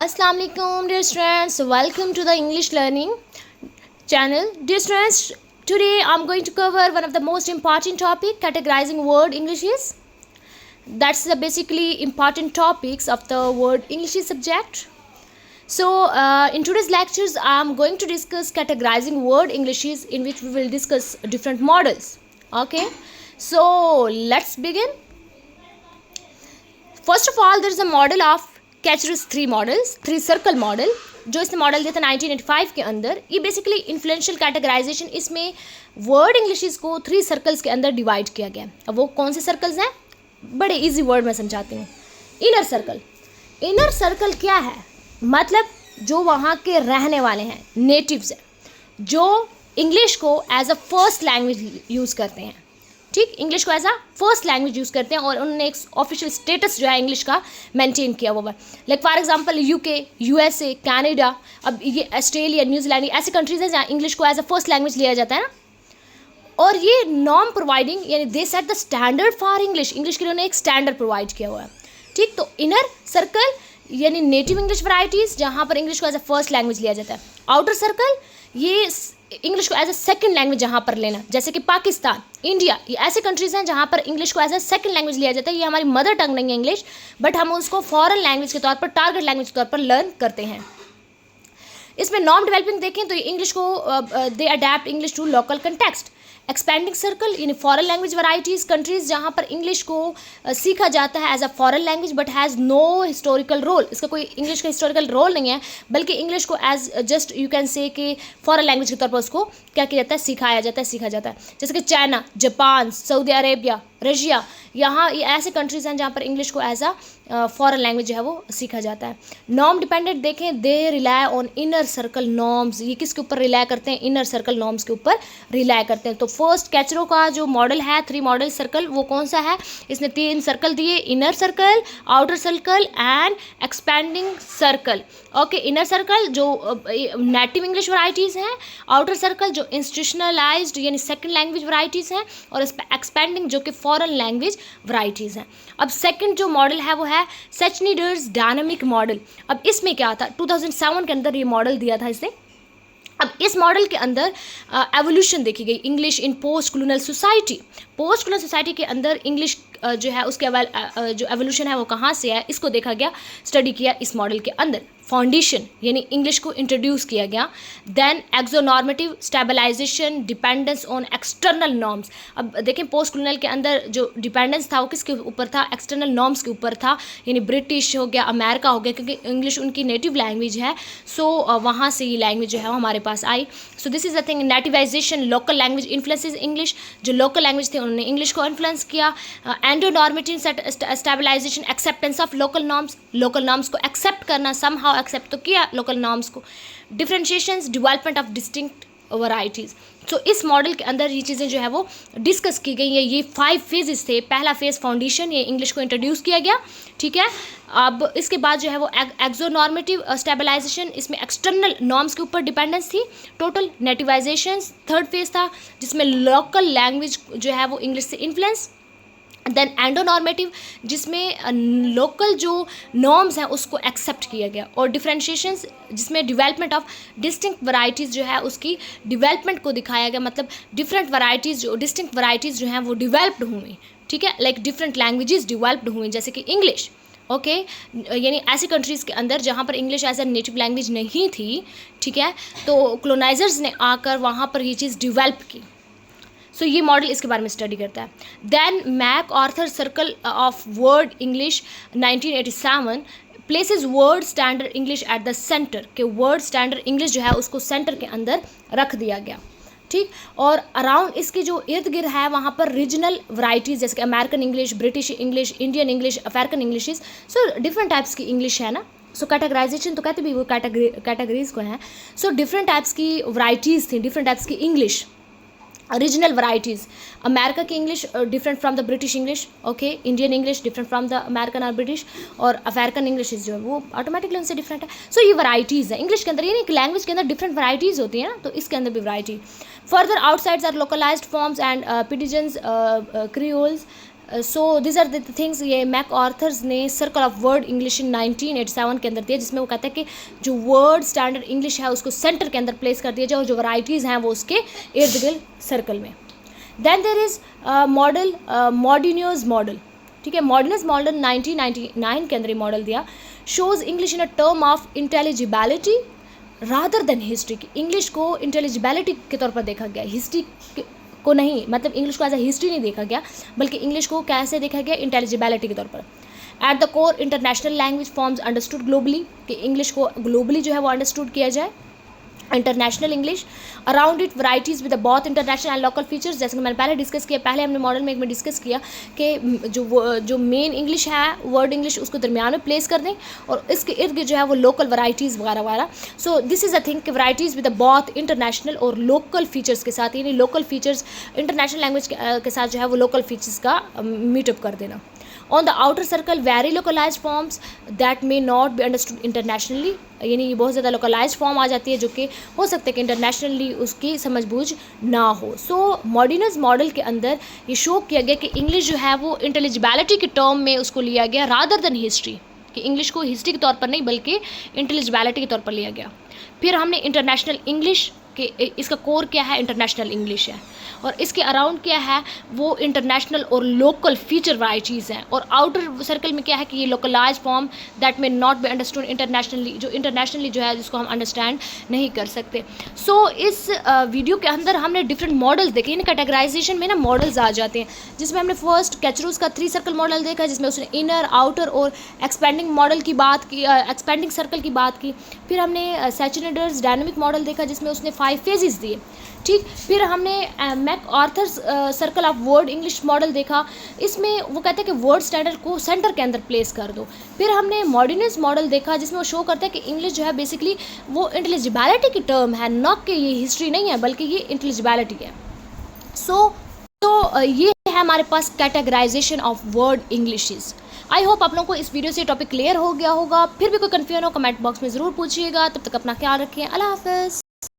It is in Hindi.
Assalamu alaikum dear students, welcome to the English learning channel. Dear students, today I'm going to cover one of the most important topic, categorizing word Englishes. That's the basically important topics of the word English subject. So in today's lectures I'm going to discuss categorizing word Englishes, in which we will discuss different models. Okay, so let's begin. First of all, there is a model of Kachru's three circle model, जो इसने मॉडल दिया था 1985 के अंदर. ये बेसिकली इन्फ्लुएंशियल कैटेगराइजेशन, इसमें वर्ड इंग्लिशेस को 3 सर्कल्स के अंदर डिवाइड किया गया. अब वो कौन से सर्कल्स हैं, बड़े इजी वर्ड में समझाती हूँ. Inner circle. इनर सर्कल क्या है, मतलब जो वहाँ के रहने वाले हैं, नेटिव्स हैं, जो इंग्लिश को as a first language use करते हैं. ठीक, इंग्लिश को as a first language use करते हैं और उन्होंने एक ऑफिशियल स्टेटस जो है इंग्लिश का मेंटेन किया हुआ है. Like for example UK, USA, Canada, अब ये ऑस्ट्रेलिया, न्यूजीलैंड, ऐसी कंट्रीज हैं जहाँ इंग्लिश को एज अ फर्स्ट लैंग्वेज लिया जाता है ना. और ये नॉर्म प्रोवाइडिंग, यानी they set the standard for English. English के लिए उन्होंने एक स्टैंडर्ड प्रोवाइड किया हुआ है. ठीक, तो इनर सर्कल यानी नेटिव इंग्लिश वैराइटीज़, जहाँ पर इंग्लिश को एज अ फर्स्ट लैंग्वेज लिया जाता है. आउटर सर्कल, ये इंग्लिश को एज अ सेकंड लैंग्वेज जहाँ पर लेना, जैसे कि पाकिस्तान, इंडिया, ये ऐसे कंट्रीज़ हैं जहाँ पर इंग्लिश को एज अ सेकंड लैंग्वेज लिया जाता है. ये हमारी मदर टंग नहीं है इंग्लिश, बट हम उसको फॉरेन लैंग्वेज के तौर पर, टारगेट लैंग्वेज के तौर पर लर्न करते हैं. इसमें नॉर्म डेवलपिंग देखें तो इंग्लिश को they adapt English to local context. Expanding circle यानी फॉरेन लैंग्वेज वैराइटीज़, कंट्रीज़ जहाँ पर इंग्लिश को सीखा जाता है as a foreign language but has no historical role. इसका कोई इंग्लिश का हिस्टोरिकल रोल नहीं है, बल्कि इंग्लिश को as just you can say कि फॉरेन लैंग्वेज के तौर पर उसको क्या किया जाता है, सिखाया जाता है, सीखा जाता है. जैसे कि China, Japan, Saudi Arabia, Russia, यहाँ ये ऐसे कंट्रीज़ हैं जहाँ पर इंग्लिश को एज अ फॉरेन लैंग्वेज जो है वो सीखा जाता है. नॉर्म डिपेंडेंट देखें, they rely on inner circle norms. ये किसके ऊपर रिलाय करते हैं, इनर सर्कल नॉर्म्स के ऊपर रिलाय करते हैं. तो फर्स्ट कैचरो का जो मॉडल है, 3 मॉडल सर्कल, वो कौन सा है, इसने 3 सर्कल दिए, inner circle, outer circle and expanding circle. Okay, inner circle जो नेटिव इंग्लिश वैराइटीज़ हैं, आउटर सर्कल जो इंस्टीट्यूशनलाइज्ड यानी सेकंड लैंग्वेज वैराइटीज़ हैं, और एक्सपैंडिंग जो कि फॉरेन लैंग्वेज वैराइटीज़ हैं. अब सेकंड जो मॉडल है वो है सेचनीडर्स डायनामिक मॉडल. अब इसमें क्या था, 2007 के अंदर ये मॉडल दिया था इसने. अब इस मॉडल के अंदर एवोल्यूशन देखी गई English in post colonial society. Post colonial society के अंदर इंग्लिश जो है उसके जो एवोल्यूशन है वो कहाँ से है, इसको देखा गया, स्टडी किया इस मॉडल के अंदर. फाउंडेशन यानी इंग्लिश को इंट्रोड्यूस किया गया. Then exonormative stabilisation, dependence on external norms. अब देखें पोस्ट कॉलोनियल के अंदर जो डिपेंडेंस था वो किसके ऊपर था, एक्सटर्नल नॉर्म्स के ऊपर था, यानी ब्रिटिश हो गया, अमेरिका हो गया, क्योंकि इंग्लिश उनकी नेटिव लैंग्वेज है. सो वहाँ से ये लैंग्वेज जो है वो हमारे पास आई. So this is a thing. Nativisation, local language influences English. जो लोकल लैंग्वेज थे उन्होंने इंग्लिश को इन्फ्लुएंस किया. Endonormative stabilisation, acceptance of local norms. Local norms को एक्सेप्ट करना, समहाउ एक्सेप्ट तो किया लोकल नॉर्म्स को. Differentiations, development of distinct varieties. तो इस मॉडल के अंदर ये चीज़ें जो है वो डिस्कस की गई हैं. ये 5 फेजेस थे. पहला फेज़ फाउंडेशन, ये इंग्लिश को इंट्रोड्यूस किया गया. ठीक है, अब इसके बाद जो है वो एक्सोनॉर्मेटिव स्टेबलाइजेशन, इसमें एक्सटर्नल नॉर्म्स के ऊपर डिपेंडेंस थी. टोटल नेटिवाइजेशन थर्ड फेज था, जिसमें लोकल लैंग्वेज जो है वो इंग्लिश से इन्फ्लुएंस. देन एंडोनॉर्मेटिव, जिसमें लोकल जो नॉर्म्स हैं उसको एक्सेप्ट किया गया. और डिफरेंशिएशंस, जिसमें डेवलपमेंट ऑफ डिस्टिंक्ट वैराइटीज़ जो है उसकी डेवलपमेंट को दिखाया गया. मतलब डिफरेंट वैराइटीज़, जो डिस्टिंक्ट वैराइटीज़ जो हैं वो डेवलप्ड हुई. ठीक है, लाइक डिफरेंट लैंग्वेजेस डेवलप्ड हुई, जैसे कि इंग्लिश. ओके, यानी ऐसी कंट्रीज़ के अंदर जहाँ पर English as a native language नहीं थी. ठीक है, तो कॉलोनाइजर्स ने आकर वहाँ पर ये चीज़ डेवलप की. सो ये मॉडल इसके बारे में स्टडी करता है. Then McArthur circle of world English 1987 places world standard English at the centre. के वर्ड स्टैंडर्ड इंग्लिश जो है उसको सेंटर के अंदर रख दिया गया. ठीक, और अराउंड इसके जो इर्द गिर्द है वहाँ पर रीजनल वैराइटीज़, जैसे कि American English, British English, Indian English, African Englishes. So different types की इंग्लिश है ना. सो कैटेगराइजेशन तो कहते भी वो कैटेगरीज को हैं. सो डिफरेंट टाइप्स की वैराइटीज़ थी, डिफरेंट टाइप्स की इंग्लिश, रीजनल वैराइटीज़. अमेरिका की English different from the British English. Okay, Indian English different from the American और ब्रिटिश, और अफ्रीकन इंग्लिश जो है वो ऑटोमेटिकली उनसे डिफरेंट है. सो ये वैराइटीज़ है इंग्लिश के अंदर. यानी कि लैंग्वेज के अंदर डिफरेंट वैराइटीज़ होती है ना, तो इसके अंदर भी variety. Further outsides are localised forms and pidgins, creoles, so this are the things ये मैक ऑर्थर्स ने circle of world English in 1987 के अंदर दिया, जिसमें वो कहता है कि जो वर्ड स्टैंडर्ड इंग्लिश है उसको सेंटर के अंदर प्लेस कर दिया जाए और जो वैराइटीज़ हैं वो उसके इर्द गिर्द सर्कल में. Then there is model Modiano's model. ठीक है, मॉडिन्यूज मॉडल 1999 के अंदर ये मॉडल दिया. Shows English in a term of intelligibility rather than history. की इंग्लिश को इंटेलिजिबिलिटी के तौर पर देखा गया, हिस्ट्री को नहीं, मतलब इंग्लिश को एज अ हिस्ट्री नहीं देखा गया, बल्कि इंग्लिश को कैसे देखा गया, इंटेलिजिबिलिटी के तौर पर. At the core international language forms understood globally, कि इंग्लिश को ग्लोबली जो है वो अंडरस्टूड किया जाए. International English around it varieties with बहुत इंटरनेशनल एंड लोकल फीचर्स. जैसे कि मैंने पहले डिस्कस किया, पहले हमने मॉडल में एक में डिस्कस किया कि जो मेन इंग्लिश है वर्ड इंग्लिश उसको दरमियान में प्लेस कर दें और इसके इर्द गिर्द जो है वो लोकल वराइटीज़ वगैरह वगैरह. सो दिस इज़ अ थिंग कि वराइटीज़ विद बहुत इंटरनेशनल और लोकल फीचर्स के साथ, यानी लोकल फीचर्स इंटरनेशनल लैंग्वेज के साथ जो है वो लोकल फीचर्स का मीटअप कर देना. On the outer circle very localise forms that may not be understood internationally, यानी ये बहुत ज़्यादा लोकलाइज फॉर्म आ जाती है जो कि हो सकता है कि इंटरनेशनली उसकी समझ बूझ ना हो. सो मॉडिनस मॉडल के अंदर ये शो किया गया कि इंग्लिश जो है वो इंटेलिजिबिलिटी के टर्म में उसको लिया गया रादर देन हिस्ट्री, कि इंग्लिश को हिस्ट्री के तौर पर नहीं बल्कि इंटेलिजिबिलिटी के तौर पर लिया गया. फिर हमने इंटरनेशनल इंग्लिश कि इसका कोर क्या है, इंटरनेशनल इंग्लिश है, और इसके अराउंड क्या है वो इंटरनेशनल और लोकल फीचर वराइटीज़ हैं. और आउटर सर्कल में क्या है कि ये localise form that may not be understood internationally, जो इंटरनेशनली जो है जिसको हम अंडरस्टैंड नहीं कर सकते. सो इस वीडियो के अंदर हमने डिफरेंट मॉडल्स देखे. इन कैटेगराइजेशन में ना मॉडल्स आ जाते हैं, जिसमें हमने फर्स्ट कैचरूस का 3 सर्कल मॉडल देखा, जिसमें उसने इनर आउटर और एक्सपेंडिंग मॉडल की बात की, एक्सपेंडिंग सर्कल की बात की. फिर हमने सैचुरेटर्स डायनामिक मॉडल देखा जिसमें उसने 5 फेजेस दिए. ठीक, फिर हमने McArthur's circle of world English model देखा. इसमें वो कहते हैं कि वर्ड स्टैंडर्ड को सेंटर के अंदर प्लेस कर दो. फिर हमने मॉडिनस मॉडल देखा जिसमें वो शो करता है कि इंग्लिश जो है बेसिकली वो इंटेलिजिबिलिटी की टर्म है, न कि ये हिस्ट्री नहीं है बल्कि ये इंटेलिजिबिलिटी है. तो ये है हमारे पास categorisation of world Englishes. I hope आप लोगों को इस वीडियो से टॉपिक क्लियर हो गया होगा. फिर भी कोई कन्फ्यूजन हो कमेंट बॉक्स में ज़रूर पूछिएगा. तब तक अपना ख्याल रखिए. अल्लाह हाफ़िज़.